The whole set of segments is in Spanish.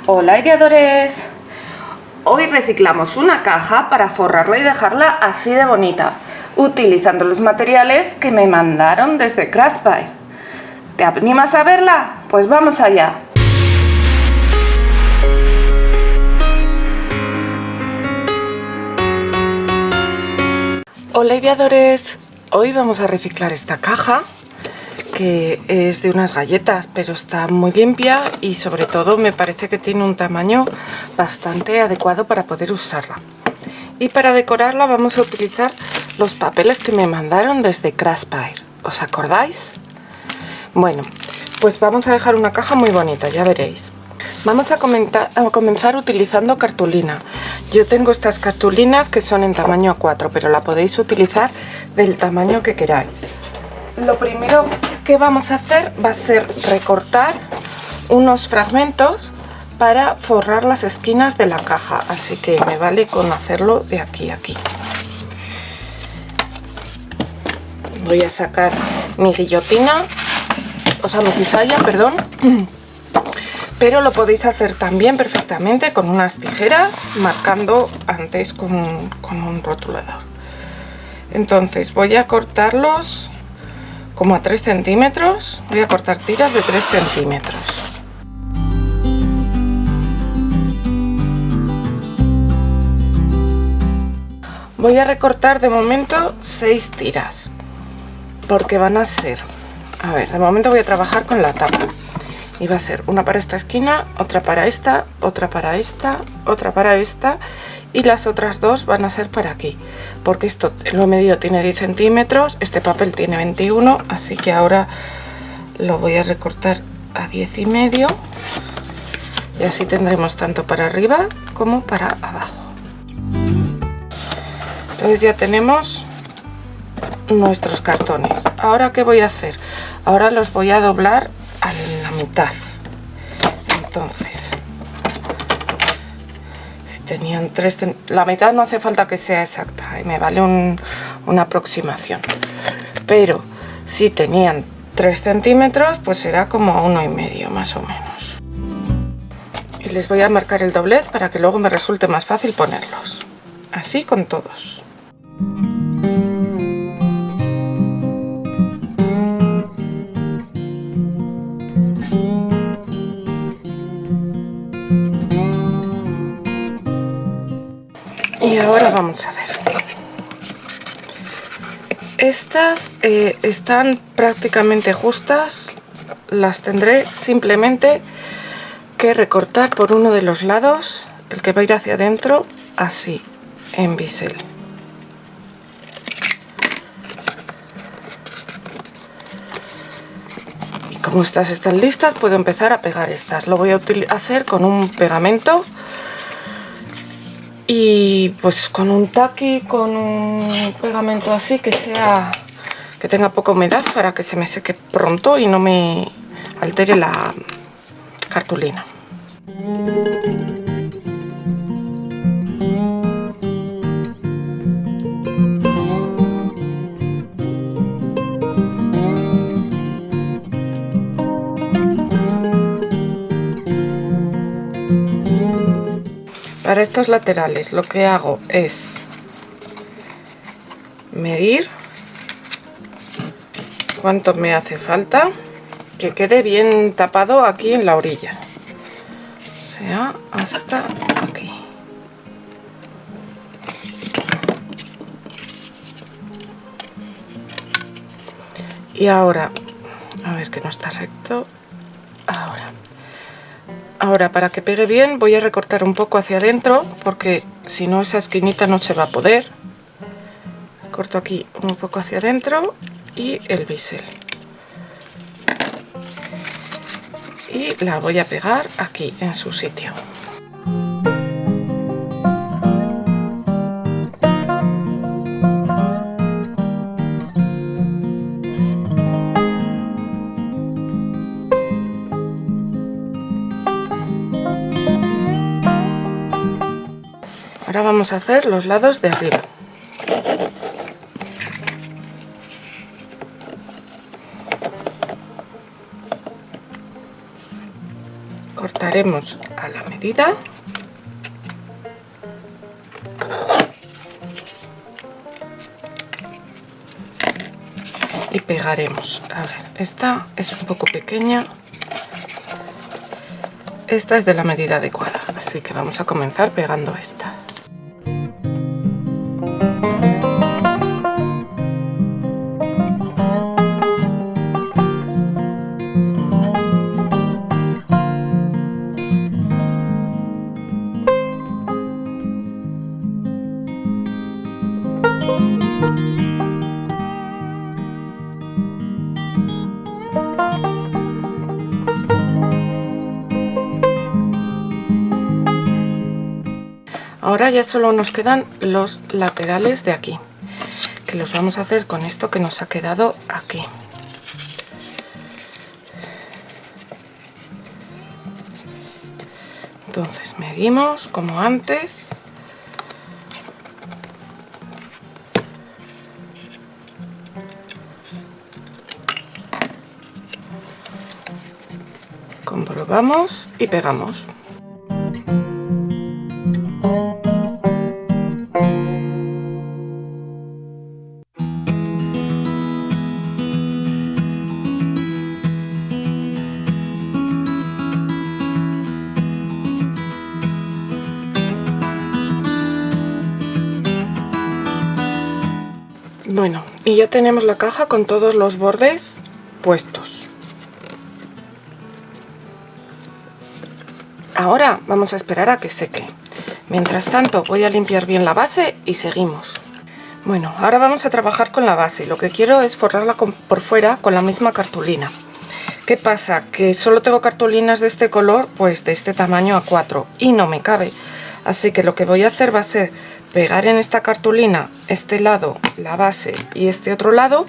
Hola ideadores, hoy reciclamos una caja para forrarla y dejarla así de bonita, utilizando los materiales que me mandaron desde Craftspire. ¿Te animas a verla? Pues vamos allá. Hola ideadores, hoy vamos a reciclar esta caja que es de unas galletas, pero está muy limpia y sobre todo me parece que tiene un tamaño bastante adecuado para poder usarla. Y para decorarla vamos a utilizar los papeles que me mandaron desde Craftspire. ¿Os acordáis? Bueno, pues vamos a dejar una caja muy bonita, ya veréis. Vamos a comenzar utilizando cartulina. Yo tengo estas cartulinas que son en tamaño A4, pero la podéis utilizar del tamaño que queráis. Lo primero que vamos a hacer va a ser recortar unos fragmentos para forrar las esquinas de la caja, así que me vale con hacerlo de aquí a aquí. Voy a sacar mi guillotina, o sea mi cizalla, perdón, pero lo podéis hacer también perfectamente con unas tijeras, marcando antes con un rotulador. Entonces voy a cortarlos como a 3 centímetros, voy a cortar tiras de 3 centímetros. Voy a recortar de momento 6 tiras, porque van a ser, a ver, de momento voy a trabajar con la tapa. Y va a ser una para esta esquina, otra para esta, otra para esta, otra para esta, y las otras dos van a ser para aquí, porque esto lo he medido, tiene 10 centímetros, este papel tiene 21, así que ahora lo voy a recortar a 10,5 y así tendremos tanto para arriba como para abajo. Entonces ya tenemos nuestros cartones. Ahora ¿qué voy a hacer? Ahora los voy a doblar a la mitad. Entonces, si tenían 3 centímetros, la mitad no hace falta que sea exacta, me vale una aproximación, pero si tenían 3 centímetros pues será como 1,5 más o menos. Y les voy a marcar el doblez para que luego me resulte más fácil ponerlos, así con todos. Y ahora vamos a ver. Estas están prácticamente justas. Las tendré simplemente que recortar por uno de los lados, el que va a ir hacia adentro, así, en bisel. Y como estas están listas, puedo empezar a pegar estas. Lo voy a hacer con un pegamento. Y pues con un taqui, con un pegamento así que tenga poca humedad para que se me seque pronto y no me altere la cartulina. Para estos laterales lo que hago es medir cuánto me hace falta, que quede bien tapado aquí en la orilla, o sea, hasta aquí. Y ahora, a ver que no está recto, Ahora para que pegue bien voy a recortar un poco hacia adentro, porque si no esa esquinita no se va a poder. Corto aquí un poco hacia adentro y el bisel. Y la voy a pegar aquí en su sitio. Ahora vamos a hacer los lados de arriba. Cortaremos a la medida. Y pegaremos. A ver, esta es un poco pequeña. Esta es de la medida adecuada, así que vamos a comenzar pegando esta. Ahora ya solo nos quedan los laterales de aquí, que los vamos a hacer con esto que nos ha quedado aquí. Entonces medimos como antes. Comprobamos y pegamos. Bueno, y ya tenemos la caja con todos los bordes puestos. Ahora vamos a esperar a que seque. Mientras tanto voy a limpiar bien la base y seguimos. Bueno, ahora vamos a trabajar con la base y lo que quiero es forrarla por fuera con la misma cartulina. ¿Qué pasa? Que solo tengo cartulinas de este color, pues de este tamaño A4 y no me cabe. Así que lo que voy a hacer va a ser pegar en esta cartulina este lado, la base, y este otro lado,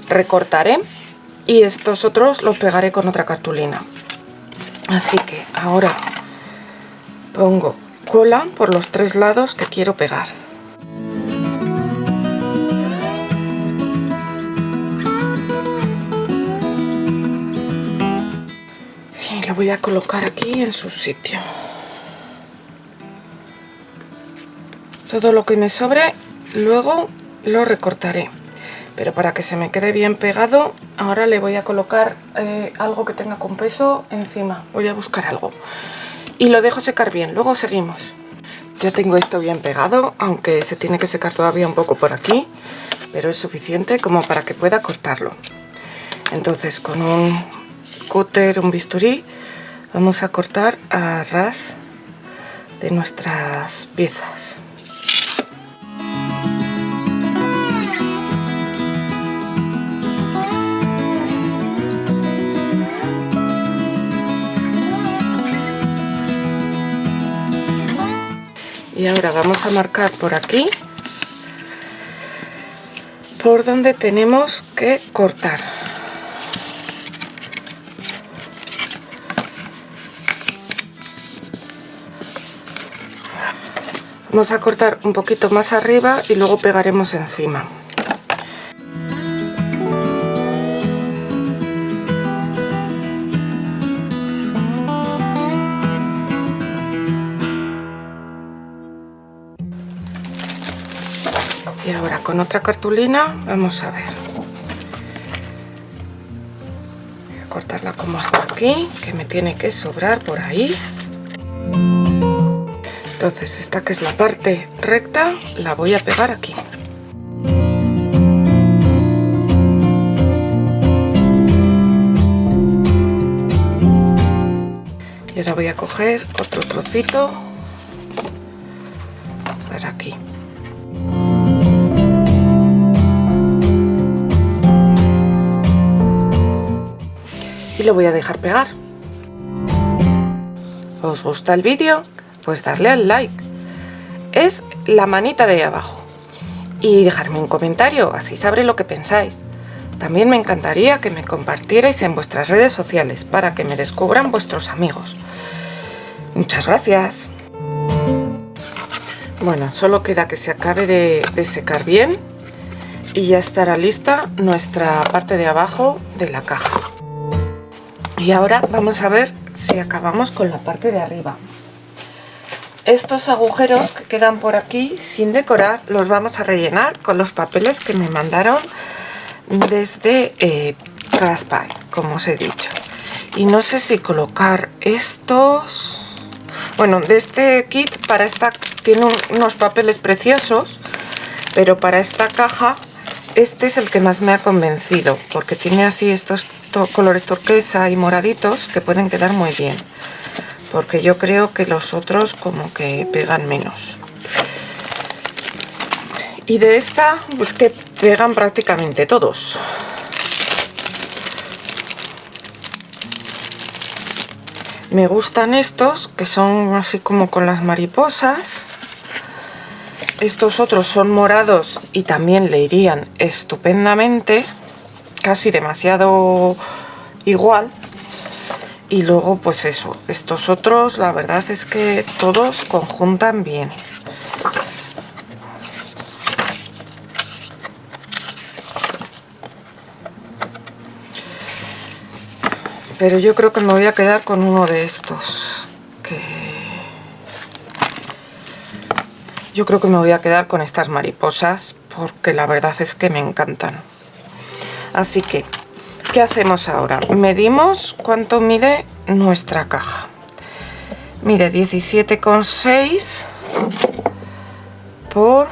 recortaré y estos otros los pegaré con otra cartulina. Así que ahora pongo cola por los tres lados que quiero pegar. Y lo voy a colocar aquí en su sitio. Todo lo que me sobre luego lo recortaré, pero para que se me quede bien pegado ahora le voy a colocar algo que tenga con peso encima. Voy a buscar algo y lo dejo secar bien, luego seguimos. Ya tengo esto bien pegado, aunque se tiene que secar todavía un poco por aquí, pero es suficiente como para que pueda cortarlo. Entonces con un cúter, un bisturí, vamos a cortar a ras de nuestras piezas. Y ahora vamos a marcar por aquí, por donde tenemos que cortar. Vamos a cortar un poquito más arriba y luego pegaremos encima. Y ahora con otra cartulina vamos a ver. Voy a cortarla como hasta aquí, que me tiene que sobrar por ahí. Entonces esta que es la parte recta la voy a pegar aquí. Y ahora voy a coger otro trocito para aquí. Y lo voy a dejar pegar. ¿Os gusta el vídeo? Pues darle al like. Es la manita de ahí abajo. Y dejarme un comentario, así sabré lo que pensáis. También me encantaría que me compartierais en vuestras redes sociales para que me descubran vuestros amigos. Muchas gracias. Bueno, solo queda que se acabe de secar bien y ya estará lista nuestra parte de abajo de la caja. Y ahora vamos a ver si acabamos con la parte de arriba. Estos agujeros que quedan por aquí sin decorar los vamos a rellenar con los papeles que me mandaron desde Raspberry, como os he dicho. Y no sé si colocar estos... Bueno, de este kit para esta tiene unos papeles preciosos, pero para esta caja este es el que más me ha convencido, porque tiene así estos colores turquesa y moraditos que pueden quedar muy bien. Porque yo creo que los otros como que pegan menos. Y de esta, pues que pegan prácticamente todos. Me gustan estos, que son así como con las mariposas. Estos otros son morados y también le irían estupendamente. Casi demasiado igual. Y luego pues eso, estos otros la verdad es que todos conjuntan bien. Pero yo creo que me voy a quedar con uno de estos. Yo creo que me voy a quedar con estas mariposas porque la verdad es que me encantan. Así que, ¿qué hacemos ahora? Medimos cuánto mide nuestra caja. Mide 17,6 por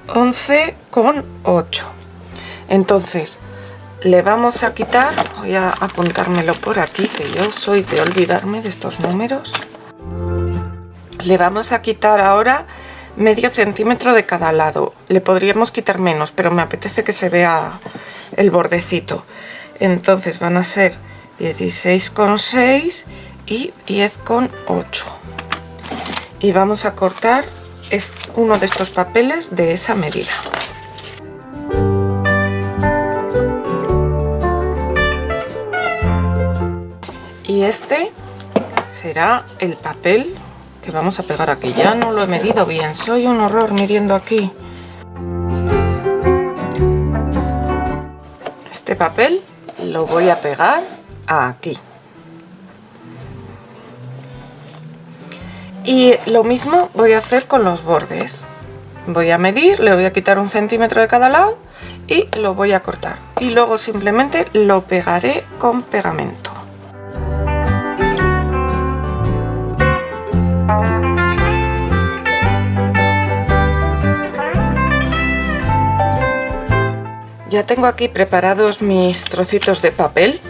11,8. Entonces, le vamos a quitar, voy a apuntármelo por aquí, que yo soy de olvidarme de estos números. Le vamos a quitar ahora medio centímetro de cada lado. Le podríamos quitar menos, pero me apetece que se vea el bordecito. Entonces van a ser 16,6 y 10,8. Y vamos a cortar uno de estos papeles de esa medida. Y este será el papel que vamos a pegar aquí. Ya no lo he medido bien, soy un horror midiendo aquí. Este papel lo voy a pegar aquí. Y lo mismo voy a hacer con los bordes. Voy a medir, le voy a quitar 1 centímetro de cada lado y lo voy a cortar. Y luego simplemente lo pegaré con pegamento. Ya tengo aquí preparados mis trocitos de papel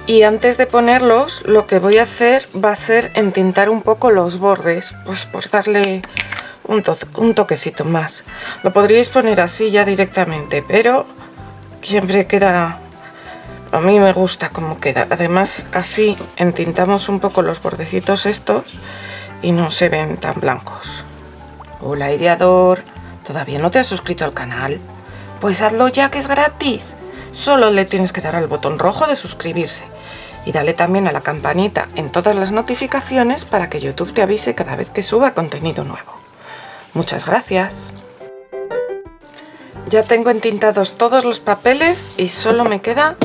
y antes de ponerlos lo que voy a hacer va a ser entintar un poco los bordes, pues por darle un toquecito más. Lo podríais poner así ya directamente, pero siempre queda... A mí me gusta cómo queda. Además así entintamos un poco los bordecitos estos y no se ven tan blancos. Hola ideador, ¿todavía no te has suscrito al canal? Pues hazlo ya, que es gratis. Solo le tienes que dar al botón rojo de suscribirse y dale también a la campanita en todas las notificaciones para que YouTube te avise cada vez que suba contenido nuevo. Muchas gracias. Ya tengo entintados todos los papeles y solo me queda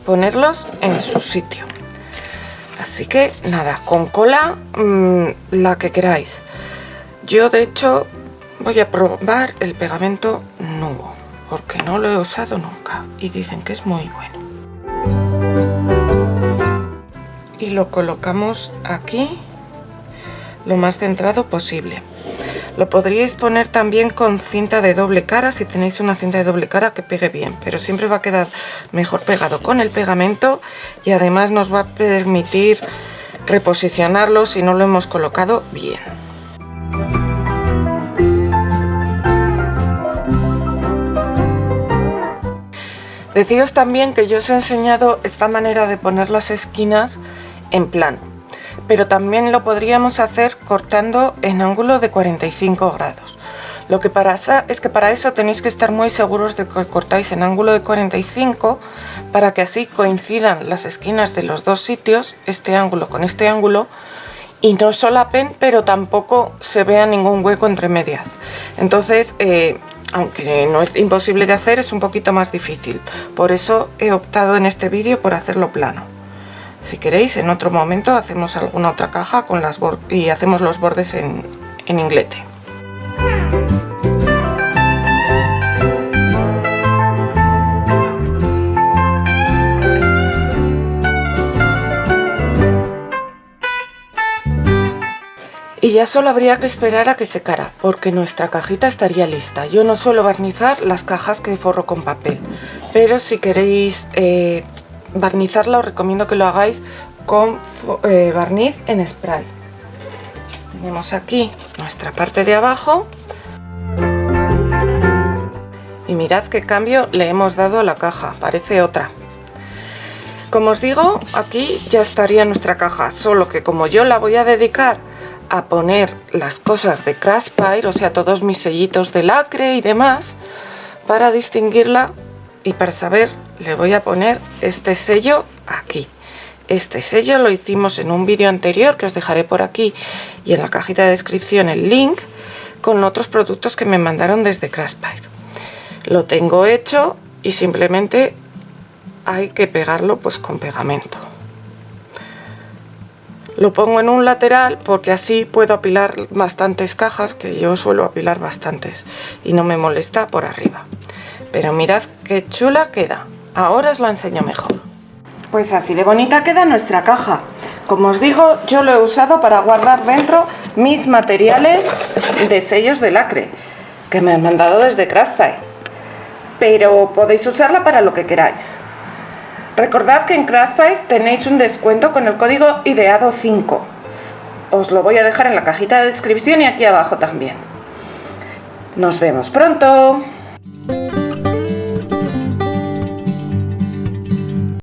ponerlos en su sitio. Así que nada, con cola la que queráis. Yo de hecho voy a probar el pegamento Nuvo, porque no lo he usado nunca y dicen que es muy bueno. Y lo colocamos aquí lo más centrado posible. Lo podríais poner también con cinta de doble cara si tenéis una cinta de doble cara que pegue bien, pero siempre va a quedar mejor pegado con el pegamento y además nos va a permitir reposicionarlo si no lo hemos colocado bien. Deciros también que yo os he enseñado esta manera de poner las esquinas en plano, pero también lo podríamos hacer cortando en ángulo de 45 grados. Lo que pasa es que para eso tenéis que estar muy seguros de que cortáis en ángulo de 45 para que así coincidan las esquinas de los dos sitios, este ángulo con este ángulo, y no solapen, pero tampoco se vea ningún hueco entre medias. Entonces, aunque no es imposible de hacer, es un poquito más difícil. Por eso he optado en este vídeo por hacerlo plano. Si queréis, en otro momento hacemos alguna otra caja con y hacemos los bordes en inglete. Y ya solo habría que esperar a que secara, porque nuestra cajita estaría lista. Yo no suelo barnizar las cajas que forro con papel, pero si queréis barnizarla os recomiendo que lo hagáis con barniz en spray. Tenemos aquí nuestra parte de abajo y mirad qué cambio le hemos dado a la caja, parece otra. Como os digo, aquí ya estaría nuestra caja, solo que como yo la voy a dedicar a poner las cosas de Craftspire, o sea, todos mis sellitos de lacre y demás, para distinguirla y para saber, le voy a poner este sello aquí. Este sello lo hicimos en un vídeo anterior que os dejaré por aquí y en la cajita de descripción el link con otros productos que me mandaron desde Craftspire. Lo tengo hecho y simplemente hay que pegarlo pues con pegamento. Lo pongo en un lateral porque así puedo apilar bastantes cajas, que yo suelo apilar bastantes y no me molesta por arriba. Pero mirad qué chula queda. Ahora os la enseño mejor. Pues así de bonita queda nuestra caja. Como os digo, yo lo he usado para guardar dentro mis materiales de sellos de lacre que me han mandado desde Craftspire. Pero podéis usarla para lo que queráis. Recordad que en Craftspire tenéis un descuento con el código IDEADO5. Os lo voy a dejar en la cajita de descripción y aquí abajo también. Nos vemos pronto.